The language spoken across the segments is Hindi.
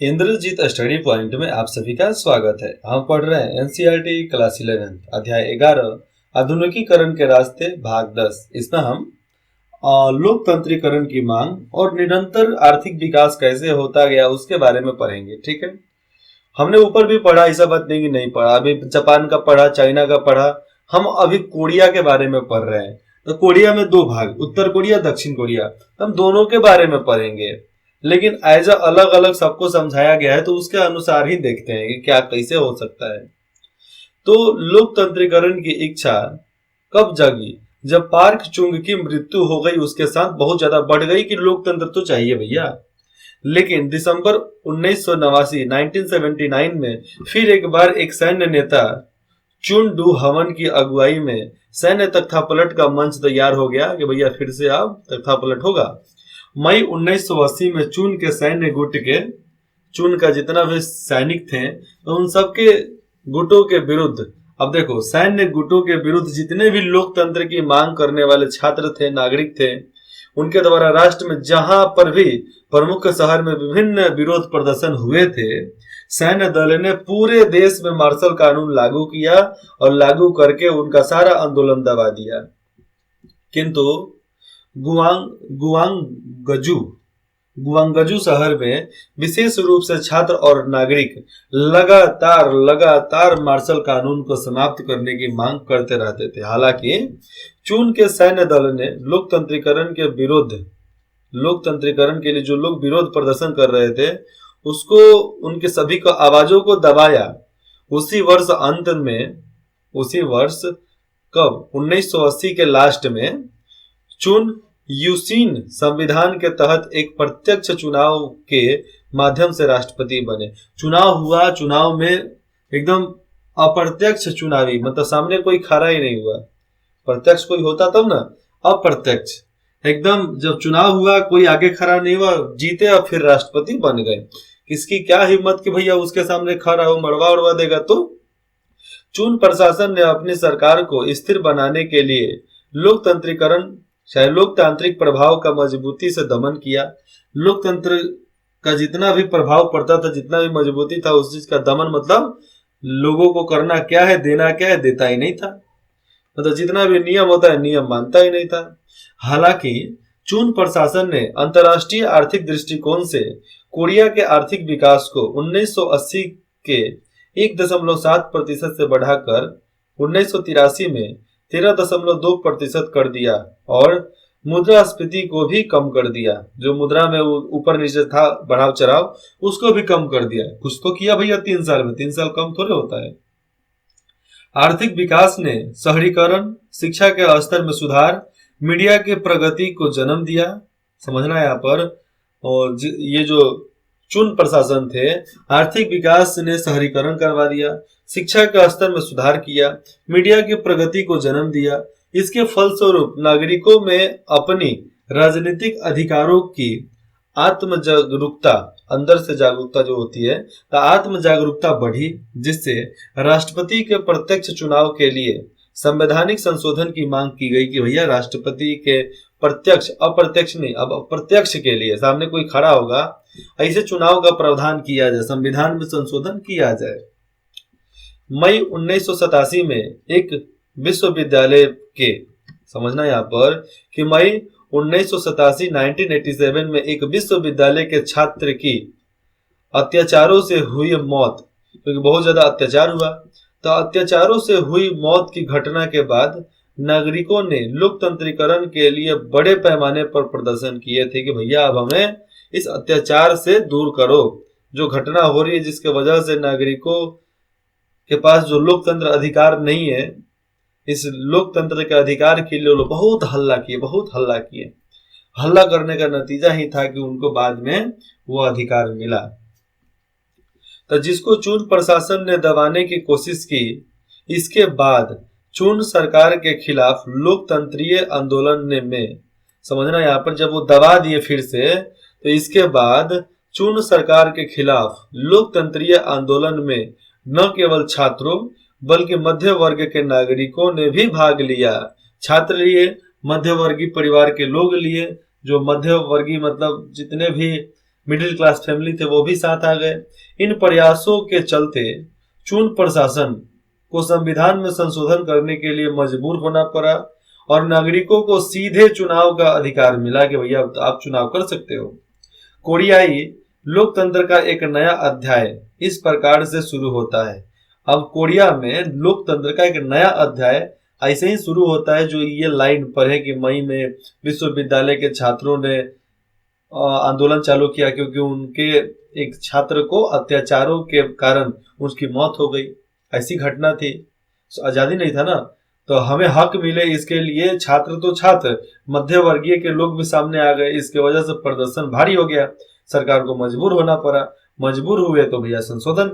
इंद्रजीत स्टडी पॉइंट में आप सभी का स्वागत है। हम पढ़ रहे हैं एनसीईआरटी क्लास 11 अध्याय 11 आधुनिकीकरण के रास्ते भाग 10। इसमें हम लोकतंत्रीकरण की मांग और निरंतर आर्थिक विकास कैसे होता गया उसके बारे में पढ़ेंगे। ठीक है, हमने ऊपर भी पढ़ा, ऐसा बात नहीं कि नहीं पढ़ा। अभी जापान का पढ़ा, चाइना का पढ़ा, हम अभी कोरिया के बारे में पढ़ रहे हैं। तो कोरिया में दो भाग, उत्तर कोरिया, दक्षिण कोरिया, हम दोनों के बारे में पढ़ेंगे, लेकिन एज अलग अलग सबको समझाया गया है, तो उसके अनुसार ही देखते हैं कि क्या कैसे हो सकता है। तो लोकतंत्रीकरण की इच्छा कब जगी? जब पार्क चुंग की मृत्यु हो गई, उसके साथ बहुत ज्यादा बढ़ गई कि लोकतंत्र तो चाहिए भैया। लेकिन दिसंबर 1989 1979 में फिर एक बार एक सैन्य नेता चुन डू हवन की अगुवाई में सैन्य तख्तापलट का मंच तैयार हो गया कि भैया फिर से अब तख्तापलट होगा। मई 1980 में चुन के सैन्य गुट के, चुन का जितना भी सैनिक थे, तो उन सबके गुटों के विरुद्ध, अब देखो सैन्य गुटों के विरुद्ध जितने भी लोकतंत्र की मांग करने वाले छात्र थे, नागरिक थे, उनके द्वारा राष्ट्र में जहां पर भी प्रमुख शहर में विभिन्न विरोध प्रदर्शन हुए थे, सैन्य दल ने पूरे देश में मार्शल कानून लागू किया और लागू करके उनका सारा आंदोलन दबा दिया। किंतु गुआंगजू गुआंगजू शहर में विशेष रूप से छात्र और नागरिक लगातार मार्शल कानून को समाप्त करने की मांग करते रहते थे। हालांकि चीन के सैन्य दल ने लोकतंत्रीकरण के विरुद्ध, लोकतंत्रीकरण के लिए जो लोग विरोध प्रदर्शन कर रहे थे, उसको, उनके सभी को आवाजों को दबाया। उसी वर्ष अंत में, उसी वर्ष कब 1980 के लास्ट में चुन यूसिन संविधान के तहत एक प्रत्यक्ष चुनाव के माध्यम से राष्ट्रपति बने। चुनाव हुआ, चुनाव में एकदम अप्रत्यक्ष चुनावी, मतलब सामने कोई खड़ा ही नहीं हुआ। प्रत्यक्ष कोई होता तब ना, अप्रत्यक्ष एकदम जब चुनाव हुआ कोई आगे खड़ा नहीं हुआ, जीते और फिर राष्ट्रपति बन गए। किसकी क्या हिम्मत कि भैया उसके सामने खड़ा हो, मरवा उड़वा देगा। तो चुन प्रशासन ने अपनी सरकार को स्थिर बनाने के लिए लोकतंत्रीकरण, चाहे लोकतांत्रिक प्रभाव का मजबूती से दमन किया। लोकतंत्र का जितना भी प्रभाव पड़ता था, जितना भी मजबूती था, उस चीज का दमन, मतलब लोगों को करना क्या है, देना क्या है, देता ही नहीं था। मतलब जितना भी नियम होता है, नियम मानता ही नहीं था। हालांकि चुन प्रशासन ने अंतर्राष्ट्रीय आर्थिक दृष्टिकोण से कोरिया के आर्थिक विकास को 1980 के 1.7% से बढ़ाकर 1983 में 13.2% कर दिया और मुद्रास्फीति को भी कम कर दिया। जो मुद्रा में ऊपर नीचे था बढ़ाव चढ़ाव, उसको भी कम कर दिया। कुछ तो किया भैया 3 साल में, 3 साल कम थोड़े होता है। आर्थिक विकास ने शहरीकरण, शिक्षा के स्तर में सुधार, मीडिया के प्रगति को जन्म दिया। समझना यहाँ पर, और ये जो चुन प्रशासन थे, आर्थिक विकास ने शहरीकरण करवा दिया, शिक्षा के स्तर में सुधार किया, मीडिया की प्रगति को जन्म दिया। इसके फलस्वरूप नागरिकों में अपनी राजनीतिक अधिकारों की आत्म जागरूकता, अंदर से जागरूकता जो होती है, तो आत्म जागरूकता बढ़ी, जिससे राष्ट्रपति के प्रत्यक्ष चुनाव के लिए संवैधानिक संशोधन की मांग की गई कि भैया राष्ट्रपति के प्रत्यक्ष, अप्रत्यक्ष नहीं, अब अप्रत्यक्ष के लिए सामने कोई खड़ा होगा, ऐसे चुनाव का प्रावधान किया जाए, संविधान में संशोधन किया जाए। मई 1987 में एक विश्वविद्यालय के, समझना यहाँ पर कि मई 1987 में एक विश्वविद्यालय के छात्र की अत्याचारों से हुई मौत, क्योंकि बहुत ज्यादा अत्याचार हुआ, तो अत्याचारों से हुई मौत की घटना के बाद नागरिकों ने लोकतंत्रीकरण के लिए बड़े पैमाने पर प्रदर्शन किए थे कि भैया अब हमें इस अत्याचार से दूर करो। जो घटना हो रही है जिसके वजह से नागरिकों के पास जो लोकतंत्र अधिकार नहीं है, इस लोकतंत्र के अधिकार के लिए लोग बहुत हल्ला किए, बहुत हल्ला किए। हल्ला करने का नतीजा ही था कि उनको बाद में वो अधिकार मिला। तो जिसको चुन प्रशासन ने दबाने की कोशिश की, इसके बाद चुन सरकार के खिलाफ लोकतंत्रीय आंदोलन में, समझना यहाँ पर, जब वो दबा दिए फिर से, तो इसके बाद चुन सरकार के खिलाफ लोकतंत्रीय आंदोलन में न केवल छात्रों बल्कि मध्य वर्ग के नागरिकों ने भी भाग लिया। छात्र लिए, मध्य वर्गीय परिवार के लोग लिए, जो मध्य वर्गीय मतलब जितने भी मिडिल क्लास फैमिली थे वो भी साथ आ गए। इन प्रयासों के चलते चून प्रशासन को संविधान में संशोधन करने के लिए मजबूर होना पड़ा और नागरिकों को सीधे चुनाव का अधिकार मिला कि भैया आप चुनाव कर सकते हो। कोरियाई लोकतंत्र का एक नया अध्याय इस प्रकार से शुरू होता है। अब कोरिया में लोकतंत्र का एक नया अध्याय ऐसे ही शुरू होता है, जो ये लाइन पढ़े कि मई में विश्वविद्यालय के छात्रों ने आंदोलन चालू किया क्योंकि उनके एक छात्र को अत्याचारों के कारण उसकी मौत हो गई। ऐसी घटना थी, आजादी नहीं था ना, तो हमें हक मिले इसके लिए छात्र तो छात्र, मध्य वर्गीय के लोग भी सामने आ गए। इसके वजह से प्रदर्शन भारी हो गया, सरकार को मजबूर होना पड़ा। मजबूर हुए तो भैया संशोधन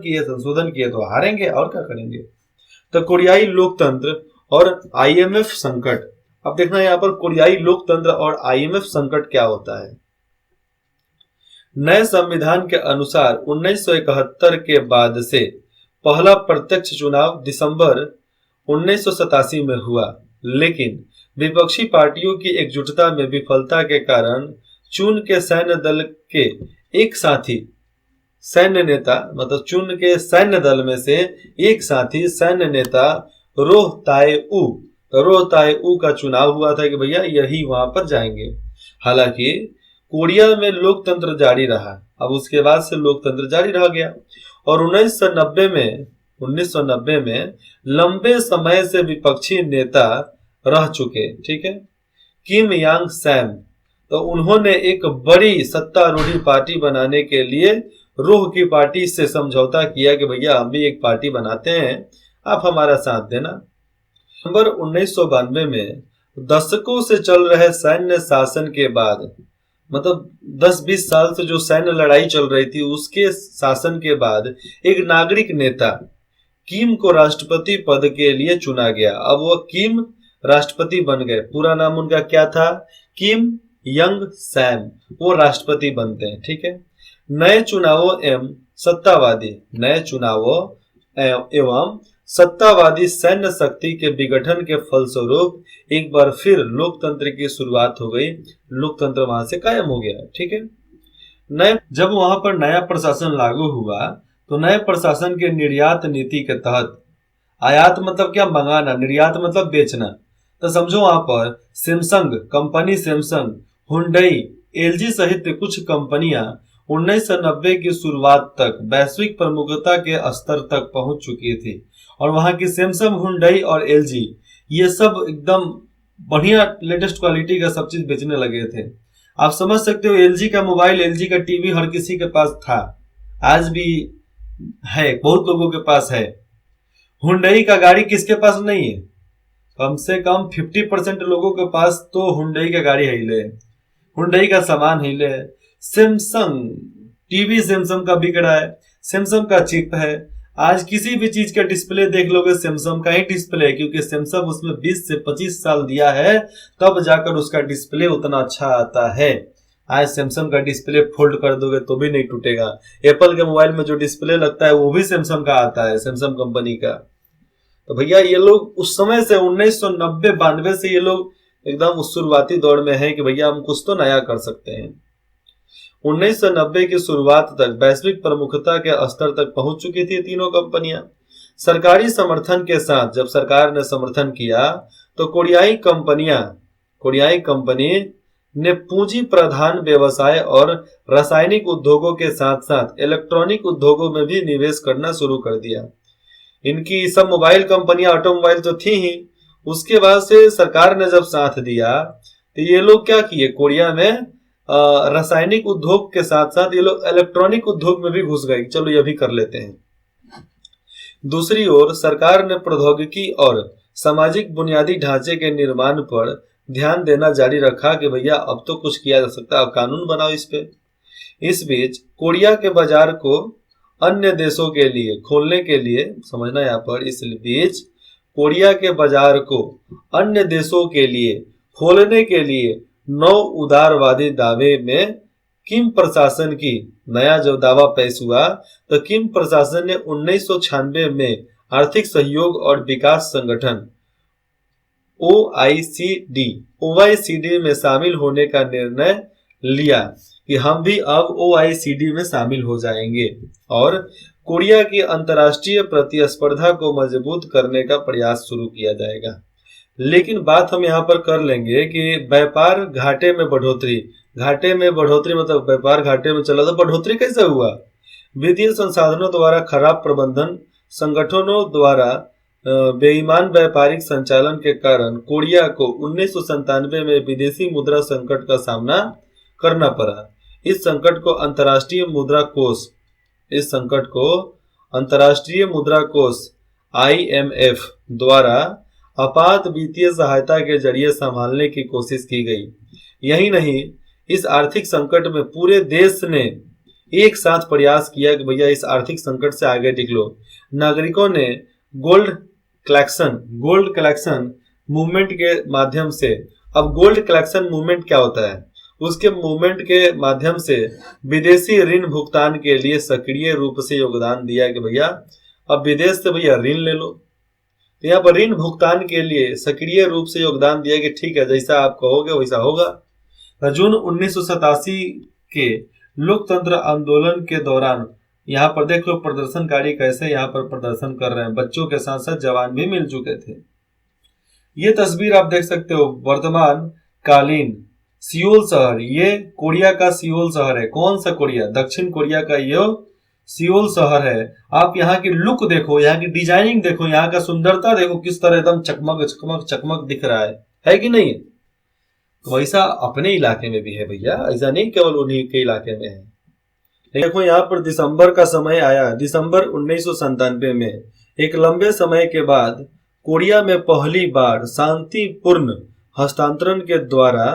किए तो हारेंगे और क्या करेंगे। तो कोरियाई लोकतंत्र और आईएमएफ संकट। अब देखना यहाँ पर कोरियाई लोकतंत्र और आईएमएफ संकट क्या होता है। नए संविधान के अनुसार 1971 के बाद से पहला प्रत्यक्ष चुनाव दिसंबर 1987 में हुआ, लेकिन विपक्षी पार्टियों की एकजुटता में विफलता के कारण चून के सैन्य दल के एक साथी सैन्य नेता, मतलब चून के सैन्य दल में से एक साथी सैन्य नेता रोह ताए ऊ का चुनाव हुआ था कि भैया यही वहां पर जाएंगे। हालांकि कोरिया में लोकतंत्र जारी रहा, अब उसके बाद से लोकतंत्र जारी रह गया और 1990 में लंबे समय से विपक्षी नेता रह चुके, ठीक है, किम यांग सैम, तो उन्होंने एक बड़ी सत्तारूढ़ी पार्टी बनाने के लिए रोह की पार्टी से समझौता किया कि भैया हम भी एक पार्टी बनाते हैं, आप हमारा साथ देना। नवंबर 1992 में दशकों से चल रहे सैन्य शासन के बाद, मतलब 10-20 साल से जो सैन्य लड़ाई चल रही थी उसके शासन के बाद एक नागरिक नेता किम को राष्ट्रपति पद के लिए चुना गया। अब वो किम राष्ट्रपति बन गए। पूरा नाम उनका क्या था? किम यंग सैम, वो राष्ट्रपति बनते हैं, ठीक है। नए चुनावों एवं सत्तावादी सैन्य शक्ति के विघटन के फलस्वरूप एक बार फिर लोकतंत्र की शुरुआत हो गई। लोकतंत्र वहां से कायम हो गया, ठीक है। जब वहां पर नया प्रशासन लागू हुआ तो नए प्रशासन के निर्यात नीति के तहत, आयात मतलब क्या? मंगाना, निर्यात मतलब बेचना, तो समझो वहां पर सैमसंग, हुंडई, एलजी सहित कुछ कंपनियां 1990 की शुरुआत तक वैश्विक प्रमुखता के स्तर तक पहुंच चुकी थी और वहां की सैमसंग, हुंडई और एलजी ये सब एकदम बढ़िया लेटेस्ट क्वालिटी का सब चीज बेचने लगे थे। आप समझ सकते हो, एलजी का मोबाइल, एलजी का टीवी हर किसी के पास था, आज भी है, बहुत लोगों के पास है। हुंडई का गाड़ी किसके पास नहीं है? कम से कम 50% लोगों के पास तो हुंडई का गाड़ी है, हुंडई का सामान है। सैमसंग टीवी सैमसंग का बिक रहा है, सैमसंग का चिप है। आज किसी भी चीज का डिस्प्ले देख लोगे सैमसंग का ही डिस्प्ले है, क्योंकि सैमसंग उसमें 20 से 25 साल दिया है तब जाकर उसका डिस्प्ले उतना अच्छा आता है। आज सैमसंग का डिस्प्ले फोल्ड कर दोगे तो भी नहीं टूटेगा। एप्पल के मोबाइल में जो डिस्प्ले लगता है वो भी सैमसंग का आता है, सैमसंग कंपनी का। तो भैया ये लोग उस समय से 1990-92 से ये लोग एकदम उस शुरुआती दौर में है कि भैया हम कुछ तो नया कर सकते हैं। 1990 की शुरुआत तक वैश्विक प्रमुखता के स्तर तक पहुंच चुकी थी तीनों कंपनियां। सरकारी समर्थन के साथ जब सरकार ने समर्थन किया तो कोरियाई कंपनी ने पूंजी प्रधान व्यवसाय और रासायनिक उद्योगों के साथ साथ इलेक्ट्रॉनिक उद्योगों में भी निवेश करना शुरू कर दिया। इनकी सब मोबाइल कंपनियां, ऑटोमोबाइल तो थी ही, उसके बाद से सरकार ने जब साथ दिया तो ये लोग क्या किए, कोरिया में रासायनिक उद्योग के साथ साथ ये लोग इलेक्ट्रॉनिक उद्योग में भी घुस गए, चलो ये भी कर लेते हैं। दूसरी ओर सरकार ने प्रौद्योगिकी और सामाजिक बुनियादी ढांचे के निर्माण पर ध्यान देना जारी रखा कि भैया अब तो कुछ किया जा सकता है, अब कानून बनाओ इस पे। इस बीच कोरिया के बाजार को अन्य देशों के लिए खोलने के लिए, समझना यहाँ पर, इस बीच कोरिया के बाजार को अन्य देशों के लिए खोलने के लिए नौ उदारवादी दावे में किम प्रशासन की नया जब दावा पेश हुआ तो किम प्रशासन ने 1996 में आर्थिक सहयोग और विकास संगठन ओआईसीडी में शामिल होने का निर्णय लिया कि हम भी अब OECD में शामिल हो जाएंगे और कोरिया की अंतर्राष्ट्रीय प्रतिस्पर्धा को मजबूत करने का प्रयास शुरू किया जाएगा। लेकिन बात हम यहाँ पर कर लेंगे कि व्यापार घाटे में बढ़ोतरी, घाटे में बढ़ोतरी मतलब व्यापार घाटे में चला तो बढ़ोतरी कैसे हुआ? वित्तीय संसाधनों द्वारा खराब प्रबंधन, संगठनों द्वारा बेईमान व्यापारिक संचालन के कारण कोरिया को 1997 में विदेशी मुद्रा संकट का सामना करना पड़ा। इस संकट को अंतर्राष्ट्रीय मुद्रा कोष IMF द्वारा आपात वित्तीय सहायता के जरिए संभालने की कोशिश की गई। यही नहीं, इस आर्थिक संकट में पूरे देश ने एक साथ प्रयास किया कि भैया इस आर्थिक संकट से आगे निकलो। नागरिकों ने गोल्ड कलेक्शन मूवमेंट के माध्यम से, अब गोल्ड कलेक्शन मूवमेंट क्या होता है, उसके मूवमेंट के माध्यम से विदेशी ऋण भुगतान के लिए सक्रिय रूप से योगदान दिया कि भैया अब विदेश से भैया ऋण ले लो। तो यहाँ पर ऋण भुगतान के लिए सक्रिय रूप से योगदान दिया कि ठीक है, जैसा आप कहोगे वैसा होगा। जून 1987 के लोकतंत्र आंदोलन के दौरान यहाँ पर देख लो प्रदर्शनकारी कैसे यहाँ पर प्रदर्शन कर रहे हैं, बच्चों के साथ साथ जवान भी मिल चुके थे। ये तस्वीर आप देख सकते हो, वर्तमान कालीन सियोल शहर, ये कोरिया का सियोल शहर है। कौन सा कोरिया? दक्षिण कोरिया का ये सियोल शहर है। आप यहाँ की लुक देखो, यहाँ की डिजाइनिंग देखो, यहाँ का सुंदरता देखो, किस तरह एकदम चकमक चकमक चकमक दिख रहा है कि नहीं? तो वैसा अपने इलाके में भी है भैया, ऐसा नहीं केवल उन्हीं के इलाके में है। देखो यहाँ पर दिसंबर का समय आया, दिसंबर 1997 में एक लंबे समय के बाद कोरिया में पहली बार शांतिपूर्ण हस्तांतरण के द्वारा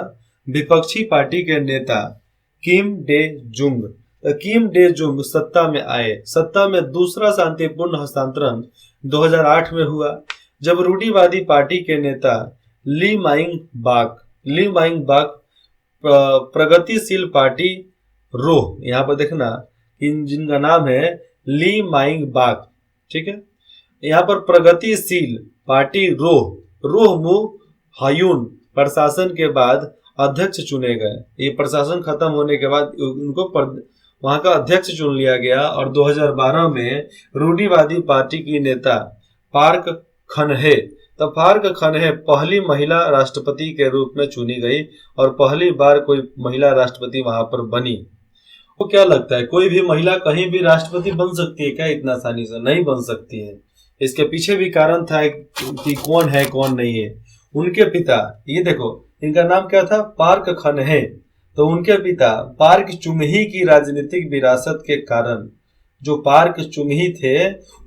विपक्षी पार्टी के नेता किम डे जुंग सत्ता में आए। सत्ता में दूसरा शांतिपूर्ण हस्तांतरण 2008 में हुआ, जब रूढ़िवादी पार्टी के नेता ली माइंग बाक प्रगतिशील पार्टी रोह, यहाँ पर देखना जिनका नाम है ली माइंग बाक, ठीक है, यहाँ पर प्रगतिशील पार्टी रोह मू हायून प्रशासन के बाद अध्यक्ष चुने गए। ये प्रशासन खत्म होने के बाद उनको वहां का अध्यक्ष चुन लिया गया और 2012 में रूढ़िवादी पार्टी की नेता पार्क खनहे पहली महिला राष्ट्रपति के रूप में चुनी गई और पहली बार कोई महिला राष्ट्रपति वहां पर बनी। वो क्या लगता है, कोई भी महिला कहीं भी राष्ट्रपति बन सकती है क्या? इतना आसानी से नहीं बन सकती है। इसके पीछे भी कारण था कि कौन है कौन नहीं है। उनके पिता, ये देखो इनका नाम क्या था, पार्क खनहे, तो उनके पिता पार्क चुंगही की राजनीतिक विरासत के कारण, जो पार्क चुंगही थे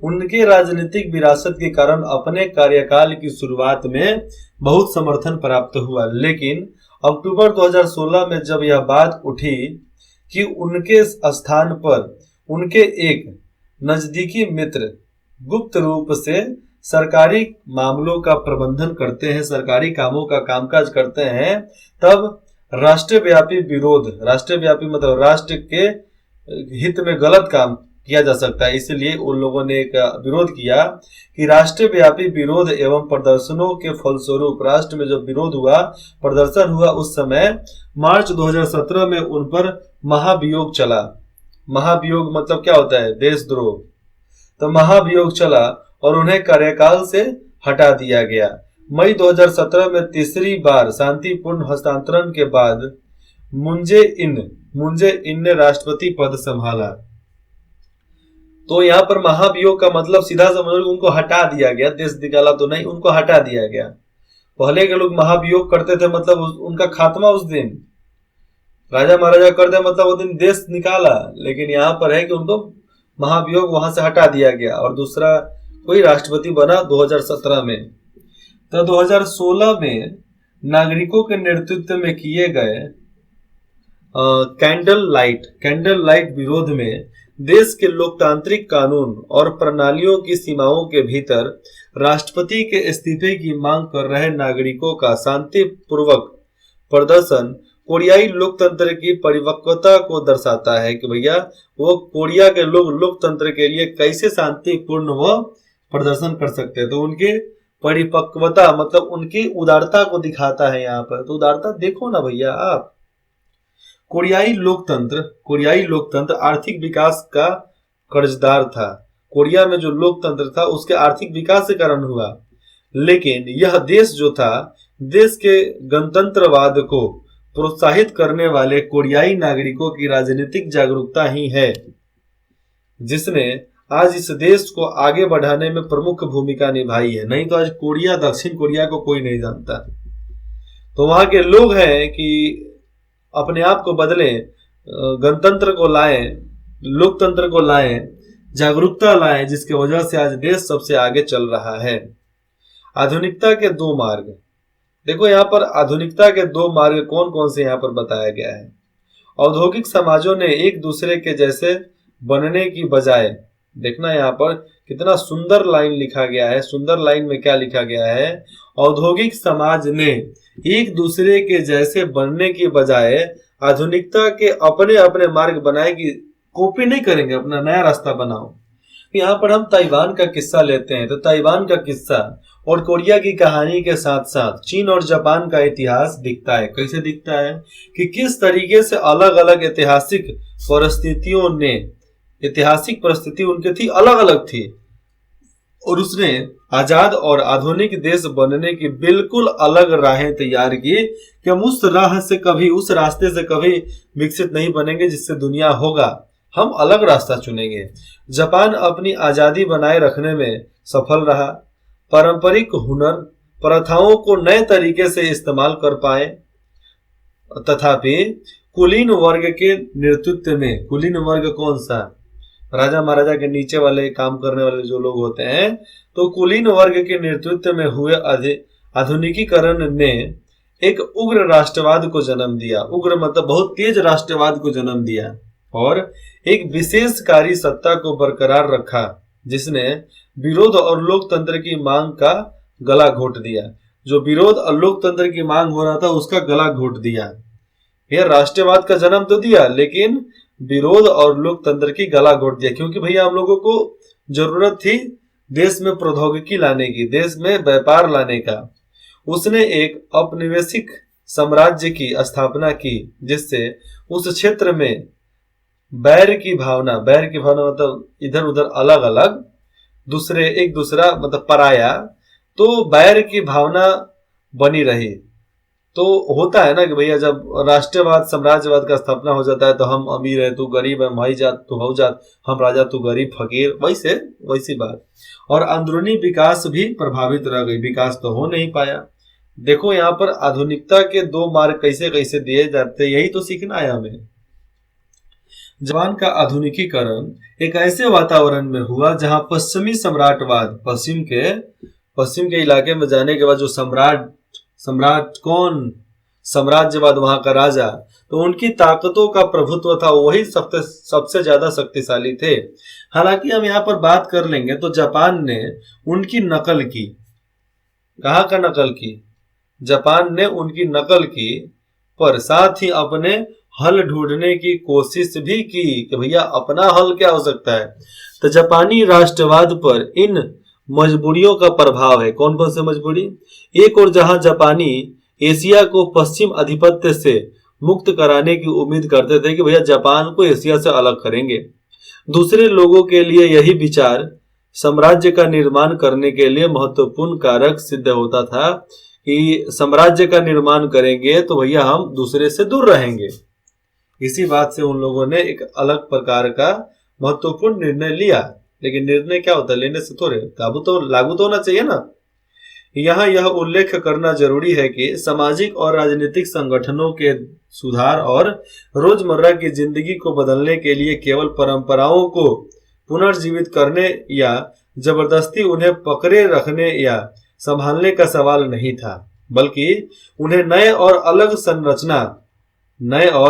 उनके राजनीतिक विरासत के कारण अपने कार्यकाल की शुरुआत में बहुत समर्थन प्राप्त हुआ। लेकिन अक्टूबर 2016 में जब यह बात उठी कि उनके स्थान पर उनके एक नजदीकी मित्र गुप्त रूप से सरकारी मामलों का प्रबंधन करते हैं, सरकारी कामों का कामकाज करते हैं, तब राष्ट्रव्यापी मतलब राष्ट्र के हित में गलत काम किया जा सकता है, इसलिए उन लोगों ने एक विरोध किया कि राष्ट्रव्यापी विरोध एवं प्रदर्शनों के फलस्वरूप राष्ट्र में जब विरोध हुआ, प्रदर्शन हुआ, उस समय मार्च 2017 में उन पर महाभियोग चला। महाभियोग मतलब क्या होता है? देशद्रोह। तो महाभियोग चला और उन्हें कार्यकाल से हटा दिया गया। मई 2017 में तीसरी बार शांतिपूर्ण हस्तांतरण के बाद मुंजे इन ने राष्ट्रपति पद संभाला। तो यहाँ पर महाभियोग का मतलब सीधा समझ लो उनको हटा दिया गया, देश निकाला तो नहीं, उनको हटा दिया गया। पहले के लोग महाभियोग करते थे मतलब उनका खात्मा उस दिन, राजा महाराजा कर दे मतलब वो दिन देश निकाला, लेकिन यहाँ पर है कि उनको महाभियोग वहां से हटा दिया गया और दूसरा कोई राष्ट्रपति बना 2017 में। तो 2016 में नागरिकों के नेतृत्व में किए गए कैंडल लाइट विरोध में देश के लोकतांत्रिक कानून और प्रणालियों की सीमाओं के भीतर राष्ट्रपति के इस्तीफे की मांग कर रहे नागरिकों का शांतिपूर्वक प्रदर्शन कोरियाई लोकतंत्र की परिपक्वता को दर्शाता है कि भैया वो कोरिया के लोग लोकतंत्र के लिए कैसे शांतिपूर्ण वो प्रदर्शन कर सकते हैं। तो उनके परिपक्वता मतलब उनकी उदारता को दिखाता है यहाँ पर। तो उदारता देखो ना भैया आप, कोरियाई लोकतंत्र आर्थिक विकास का कर्जदार था। कोरिया में जो लोकतंत्र था उसके आर्थिक विकास के कारण हुआ, लेकिन यह देश जो था, देश के गणतंत्रवाद को प्रोत्साहित करने वाले कोरियाई नागरिकों की राजनीतिक जागरूकता ही है जिसने आज इस देश को आगे बढ़ाने में प्रमुख भूमिका निभाई है। नहीं तो आज कोरिया, दक्षिण कोरिया को कोई नहीं जानता। तो वहां के लोग हैं कि अपने आप को बदलें, गणतंत्र को लाएं, लोकतंत्र को लाएं, जागरूकता लाएं, जिसकी वजह से आज देश सबसे आगे चल रहा है। आधुनिकता के दो मार्ग, देखो यहाँ पर आधुनिकता के दो मार्ग कौन कौन से यहाँ पर बताया गया है। औद्योगिक समाजों ने एक दूसरे के जैसे बनने की बजाय, देखना यहाँ पर कितना सुंदर लाइन लिखा गया है। सुंदर लाइन में क्या लिखा गया है? औद्योगिक समाज ने एक दूसरे के जैसे बनने की बजाय आधुनिकता के अपने अपने मार्ग बनाए कि कॉपी नहीं करेंगे, अपना नया रास्ता बनाओ। यहाँ पर हम ताइवान का किस्सा लेते हैं, तो ताइवान का किस्सा और कोरिया की कहानी के साथ साथ चीन और जापान का इतिहास दिखता है। कैसे दिखता है कि किस तरीके से अलग अलग ऐतिहासिक परिस्थिति उनकी थी, अलग अलग थी, और उसने आजाद और आधुनिक देश बनने की बिल्कुल अलग राहें तैयार की कि हम उस रास्ते से कभी विकसित नहीं बनेंगे जिससे दुनिया होगा, हम अलग रास्ता चुनेंगे। जापान अपनी आजादी बनाए रखने में सफल रहा, पारंपरिक हुनर प्रथाओं को नए तरीके से इस्तेमाल कर पाए। तथापि कुलीन वर्ग के नेतृत्व में, कुलीन वर्ग कौन सा? राजा महाराजा के नीचे वाले काम करने वाले जो लोग होते हैं, तो कुलीन वर्ग के नेतृत्व में हुए आधुनिकीकरण ने एक उग्र राष्ट्रवाद को जन्म दिया। उग्र मतलब बहुत तेज राष्ट्रवाद को जन्म दिया और एक विशेषकारी सत्ता को बरकरार रखा, जिसने विरोध और लोकतंत्र की मांग का गला घोट दिया। जो विरोध और लोकतंत्र की मांग हो रहा था उसका गला घोट दिया। यह राष्ट्रवाद का जन्म तो दिया, लेकिन विरोध और लोकतंत्र की गला घोट दिया, क्योंकि भैया हम लोगों को जरूरत थी देश में प्रौद्योगिकी लाने की, देश में व्यापार लाने का। उसने एक औपनिवेशिक साम्राज्य की स्थापना की, जिससे उस क्षेत्र में बैर की भावना मतलब इधर उधर अलग अलग, दूसरे एक दूसरा मतलब पराया, तो बैर की भावना बनी रही। तो होता है ना कि भैया जब राष्ट्रवाद साम्राज्यवाद का स्थापना हो जाता है तो हम अमीर है, तू गरीब है, भाई जात तू हो जात, हम राजा तू गरीब फकीर, वैसी बात। और अंदरूनी विकास भी प्रभावित रह गई, विकास तो हो नहीं पाया। देखो यहाँ पर आधुनिकता के दो मार्ग कैसे कैसे दिए जाते, यही तो सीखना है हमें। जापान का आधुनिकीकरण एक ऐसे वातावरण में हुआ जहां पश्चिमी सम्राटवाद, पश्चिम के इलाके में जाने के बाद जो सम्राट कौन, साम्राज्यवाद, वहां का राजा, तो उनकी ताकतों का प्रभुत्व था, वही सबसे ज्यादा शक्तिशाली थे। हालांकि हम यहाँ पर बात कर लेंगे तो जापान ने उनकी नकल की। कहाँ का नकल की? जापान ने उनकी नकल की, पर साथ ही अपने हल ढूंढने की कोशिश भी की कि भैया अपना हल क्या हो सकता है। तो जापानी राष्ट्रवाद पर इन मजबूरियों का प्रभाव है। कौन कौन से मजबूरी? एक और जहां जापानी एशिया को पश्चिम आधिपत्य से मुक्त कराने की उम्मीद करते थे कि भैया जापान को एशिया से अलग करेंगे, दूसरे लोगों के लिए यही विचार साम्राज्य का निर्माण करने के लिए महत्वपूर्ण कारक सिद्ध होता था कि साम्राज्य का निर्माण करेंगे तो भैया हम दूसरे से दूर रहेंगे। इसी बात से उन लोगों ने एक अलग प्रकार का महत्वपूर्ण निर्णय लिया। लेकिन निर्णय क्या होता है, लेने से थोड़े लागू तो होना चाहिए ना। यहाँ यह उल्लेख करना जरूरी है कि सामाजिक और राजनीतिक संगठनों के सुधार और रोजमर्रा की जिंदगी को बदलने के लिए केवल परंपराओं को पुनर्जीवित करने या जबरदस्ती उन्हें पकड़े रखने या संभालने का सवाल नहीं था, बल्कि उन्हें नए और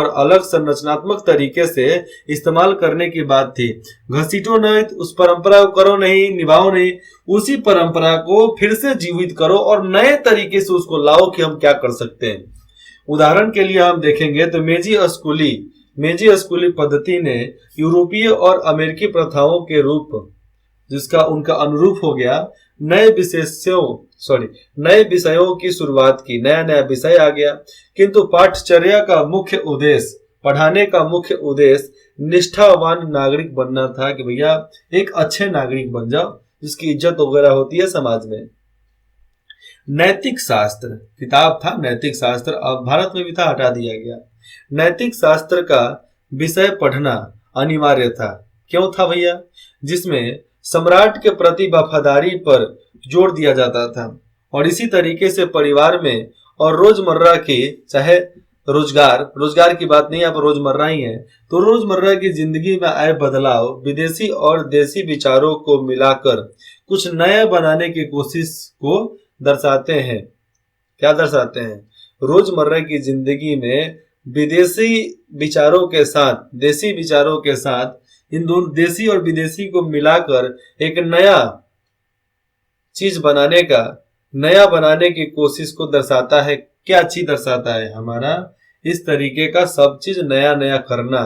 अलग संरचनात्मक तरीके से इस्तेमाल करने की बात थी। घसीटो नहीं, उस परंपरा को करो नहीं, निभाओ नहीं, उसी परंपरा को फिर से जीवित करो और नए तरीके से उसको लाओ कि हम क्या कर सकते हैं। उदाहरण के लिए हम देखेंगे तो मेजी स्कूली पद्धति ने यूरोपीय और अमेरिकी प्रथाओं के रूप जिसका उनका अनुरूप हो गया, नए विषयों की शुरुआत की। नया विषय आ गया, किंतु पाठ्यचर्या का मुख्य उद्देश्य पढ़ाने का मुख्य उद्देश्य निष्ठावान नागरिक बनना था कि भैया एक अच्छे नागरिक बन जाओ जिसकी इज्जत वगैरह होती है समाज में। नैतिक शास्त्र किताब था, नैतिक शास्त्र अब भारत में भी था, हटा दिया गया। नैतिक शास्त्र का विषय पढ़ना अनिवार्य था। क्यों था भैया? जिसमें सम्राट के प्रति वफादारी पर जोर दिया जाता था और इसी तरीके से परिवार में और रोजमर्रा के, चाहे रोजगार की बात नहीं, आप रोजमर्रा ही है, तो रोजमर्रा की जिंदगी में आए बदलाव विदेशी और देसी विचारों को मिलाकर कुछ नया बनाने की कोशिश को दर्शाते हैं। क्या दर्शाते हैं? रोजमर्रा की जिंदगी में विदेशी विचारों के साथ, देसी विचारों के साथ, इन दोनों देसी और विदेशी को मिलाकर एक नया चीज नया बनाने की कोशिश को दर्शाता है। क्या चीज दर्शाता है? हमारा इस तरीके का सब चीज नया नया करना।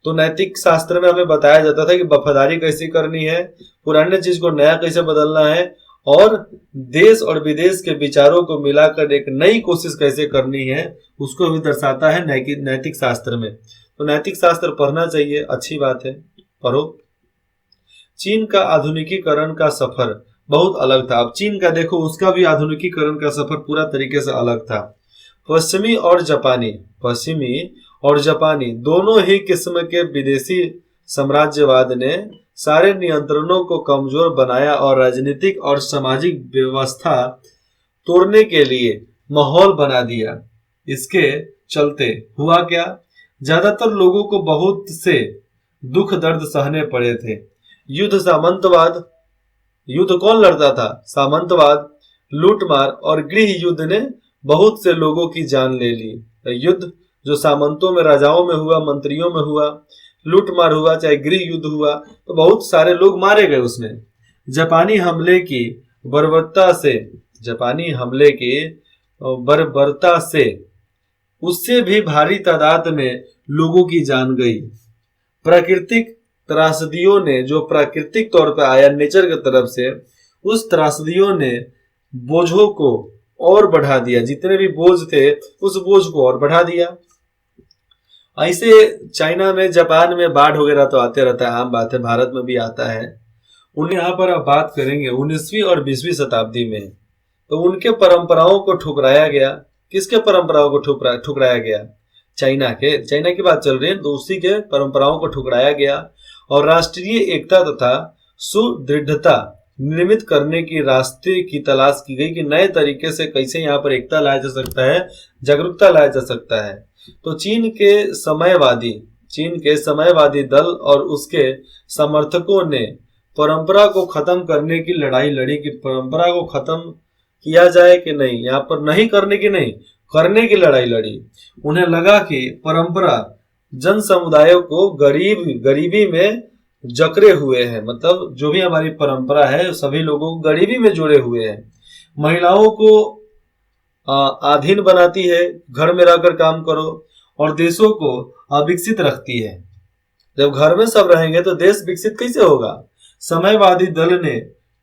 तो नैतिक शास्त्र में हमें बताया जाता था कि वफादारी कैसी करनी है, पुराने चीज को नया कैसे बदलना है और देश और विदेश के विचारों को मिलाकर एक नई कोशिश कैसे करनी है, उसको भी दर्शाता है नैतिक शास्त्र में। तो नैतिक शास्त्र पढ़ना चाहिए, अच्छी बात है, पढ़ो। चीन का आधुनिकीकरण का सफर बहुत अलग था। अब चीन का देखो, उसका भी आधुनिकीकरण का सफर पूरा तरीके से अलग था। पश्चिमी और जापानी दोनों ही किस्म के विदेशी साम्राज्यवाद ने सारे नियंत्रणों को कमजोर बनाया और राजनीतिक और सामाजिक व्यवस्था तोड़ने के लिए माहौल बना दिया। इसके चलते हुआ क्या? ज्यादातर लोगों को बहुत से दुख दर्द सहने पड़े थे। युद्ध कौन लड़ता था? सामंतवाद, लूटमार और गृह युद्ध ने बहुत से लोगों की जान ले ली। युद्ध जो सामंतों में, राजाओं में हुआ, मंत्रियों में हुआ, लूटमार हुआ, चाहे गृह युद्ध हुआ, तो बहुत सारे लोग मारे गए उसमें। जापानी हमले की बर्बरता से उससे भी भारी तादाद में लोगों की जान गई। प्राकृतिक त्रासदियों ने, जो प्राकृतिक तौर पर आया नेचर की तरफ से, उस त्रासदियों ने बोझों को और बढ़ा दिया। जितने भी बोझ थे उस बोझ को और बढ़ा दिया। ऐसे चाइना में, जापान में बाढ़ वगैरह तो आते रहता है, आम बात है, भारत में भी आता है। उन्हें यहाँ पर अब बात करेंगे 19वीं और 20वीं शताब्दी में। तो उनके परंपराओं को ठुकराया गया। किसके परंपराओं को ठुकराया गया? चाइना की बात चल रही है, तो उसी के परंपराओं को ठुकराया गया और राष्ट्रीय एकता तथा सुदृढ़ता निर्मित करने की रास्ते की तलाश की गई कि नए तरीके से कैसे यहाँ पर एकता लाया जा सकता है, जागरूकता लाया जा सकता है। तो चीन के समयवादी दल और उसके समर्थकों ने परंपरा को खत्म करने की लड़ाई लड़ी कि परंपरा को खत्म किया जाए कि नहीं, यहाँ पर नहीं करने की लड़ाई लड़ी। उन्हें लगा कि परंपरा जन समुदायों को गरीबी में जकड़े हुए हैं, मतलब जो भी हमारी परंपरा है सभी लोगों को गरीबी में जोड़े हुए हैं। महिलाओं को अधीन बनाती है, घर में रहकर काम करो, और देशों को अविकसित रखती है। जब घर में सब रहेंगे तो देश विकसित कैसे होगा? समयवादी दल ने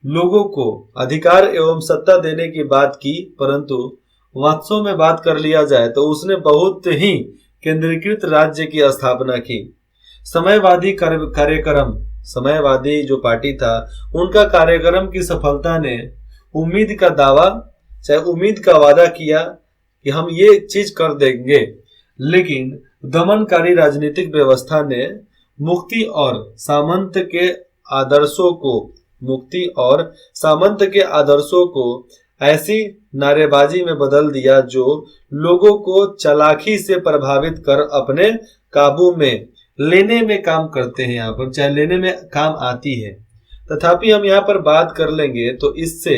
लोगों को अधिकार एवं सत्ता देने की बात की, परंतु वास्तव में बात कर लिया जाए तो उसने बहुत ही केंद्रीकृत राज्य की स्थापना की। समयवादी जो पार्टी था, उनका कार्यक्रम की सफलता ने उम्मीद का वादा किया कि हम ये चीज कर देंगे, लेकिन दमनकारी राजनीतिक व्यवस्था ने मुक्ति और सामंत के आदर्शों को ऐसी नारेबाजी में बदल दिया जो लोगों को चालाकी से प्रभावित कर अपने काबू में लेने में काम करते हैं, यहाँ पर चाहे लेने में काम आती है। तथापि हम यहाँ पर बात कर लेंगे तो इससे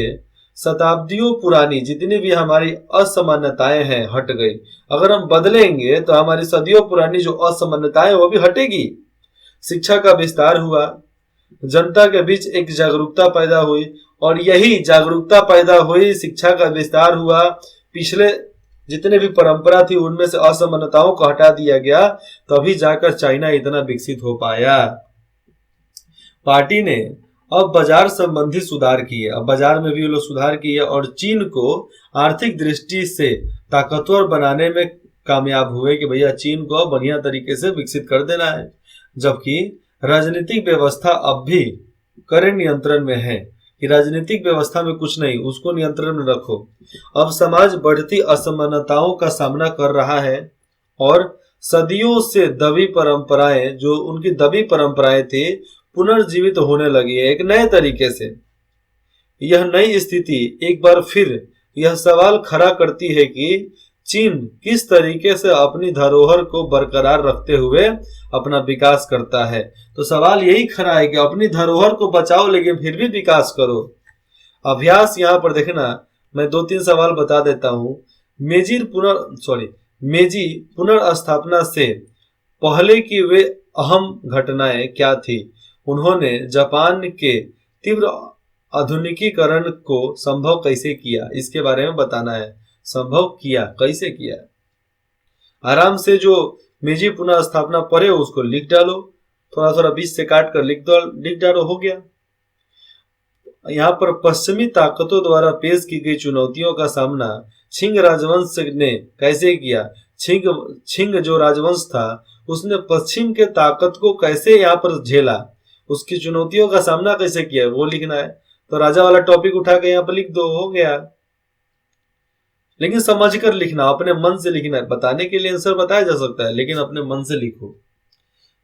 शताब्दियों पुरानी जितनी भी हमारी असमानताएं हैं हट गई। अगर हम बदलेंगे तो हमारी सदियों पुरानी जो असमानताएं वो भी हटेगी। शिक्षा का विस्तार हुआ, जनता के बीच एक जागरूकता पैदा हुई, और यही जागरूकता पैदा हुई, शिक्षा का विस्तार हुआ, पिछले जितने भी परंपरा थी उनमें से असमानताओं को हटा दिया गया, तभी जाकर चाइना इतना विकसित हो पाया। पार्टी ने अब बाजार संबंधी सुधार किए, अब बाजार में भी लोग सुधार किए और चीन को आर्थिक दृष्टि से ताकतवर बनाने में कामयाब हुए कि भैया चीन को बढ़िया तरीके से विकसित कर देना है, जबकि राजनीतिक व्यवस्था अब भी कड़े नियंत्रण में है कि राजनीतिक व्यवस्था में कुछ नहीं, उसको नियंत्रण में रखो। अब समाज बढ़ती असमानताओं का सामना कर रहा है और सदियों से दबी परंपराएं, जो उनकी दबी परंपराएं थी, पुनर्जीवित होने लगी है एक नए तरीके से। यह नई स्थिति एक बार फिर यह सवाल खड़ा करती है कि चीन किस तरीके से अपनी धरोहर को बरकरार रखते हुए अपना विकास करता है। तो सवाल यही खड़ा है कि अपनी धरोहर को बचाओ लेकिन फिर भी विकास करो। अभ्यास यहाँ पर देखना, मैं 2-3 सवाल बता देता हूँ। मेजी पुनर्स्थापना से पहले की वे अहम घटनाएं क्या थी? उन्होंने जापान के तीव्र आधुनिकीकरण को संभव कैसे किया, इसके बारे में बताना है। संभव किया, कैसे किया? आराम से जो मेजी पुनः स्थापना पढ़े उसको लिख डालो, थोड़ा थोड़ा बीच से काट कर लिख डालो, हो गया। यहाँ पर पश्चिमी ताकतों द्वारा पेश की गई चुनौतियों का सामना छिंग राजवंश ने कैसे किया? छिंग जो राजवंश था उसने पश्चिम के ताकत को कैसे यहाँ पर झेला, उसकी चुनौतियों का सामना कैसे किया, वो लिखना है। तो राजा वाला टॉपिक उठा के यहाँ पर लिख दो, हो गया। लेकिन समझ कर लिखना, अपने मन से लिखना है। बताने के लिए आंसर बताया जा सकता है, लेकिन अपने मन से लिखो,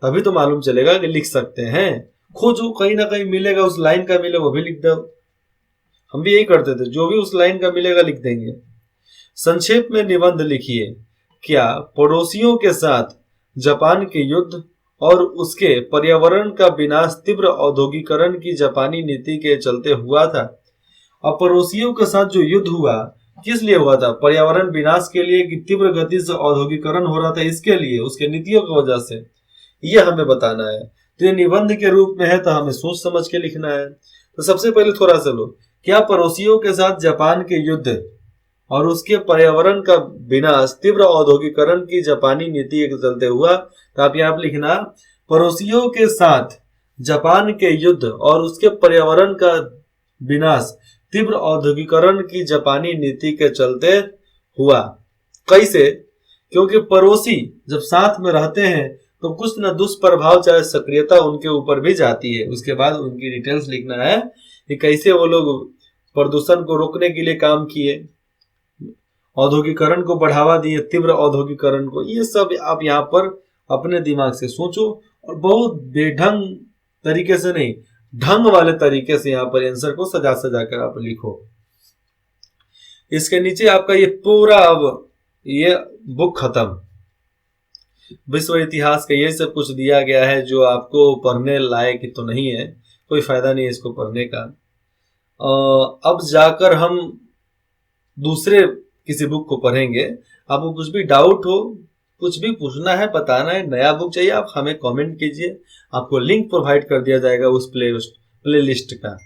तभी तो मालूम चलेगा कि लिख सकते हैं। खोजो, कहीं ना कहीं मिलेगा, उस लाइन का मिले वो भी लिख दो। हम भी यही करते थे, जो भी उस लाइन का मिलेगा लिख देंगे। संक्षेप में निबंध लिखिए। क्या पड़ोसियों के साथ जापान के युद्ध और उसके पर्यावरण का विनाश तीव्र औद्योगिकरण की जापानी नीति के चलते हुआ था? अब पड़ोसियों के साथ जो युद्ध हुआ किस लिए हुआ था? पर्यावरण विनाश के लिए कि तीव्र गति से औद्योगिकरण हो रहा था, इसके लिए, उसके नीतियों की वजह से, ये हमें बताना है। तो ये निबंध के रूप में है, तो हमें सोच समझ के लिखना है। तो सबसे पहले थोड़ा सा लो, क्या पड़ोसियों के साथ जापान के युद्ध और उसके पर्यावरण का विनाश तीव्र औद्योगिकरण की जापानी नीति के चलते हुआ? तो आप यहाँ लिखना, पड़ोसियों के साथ जापान के युद्ध और उसके पर्यावरण का विनाश तीव्र औद्योगिकरण की जापानी नीति के चलते हुआ। कैसे? क्योंकि पड़ोसी जब साथ में रहते हैं तो कुछ न दुष्प्रभाव, चाहे सक्रियता उनके ऊपर भी जाती है। उसके बाद उनकी डिटेल्स लिखना है कि कैसे वो लोग प्रदूषण को रोकने के लिए काम किए, औद्योगिकरण को बढ़ावा दिए, तीव्र औद्योगिकरण को। ये सब आप यहाँ पर अपने दिमाग से सोचो और बहुत बेढंग तरीके से नहीं, ढंग वाले तरीके से यहाँ पर आंसर को सजा सजा कर आप लिखो। इसके नीचे आपका ये पूरा, अब ये बुक खत्म। विश्व इतिहास का ये सब कुछ दिया गया है जो आपको पढ़ने लायक तो नहीं है, कोई फायदा नहीं है इसको पढ़ने का। अब जाकर हम दूसरे किसी बुक को पढ़ेंगे। आपको कुछ भी डाउट हो, कुछ भी पूछना है, बताना है, नया बुक चाहिए, आप हमें कमेंट कीजिए, आपको लिंक प्रोवाइड कर दिया जाएगा उस प्ले लिस्ट का।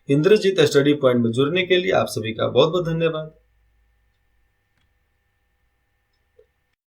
इंद्रजीत स्टडी पॉइंट में जुड़ने के लिए आप सभी का बहुत बहुत धन्यवाद।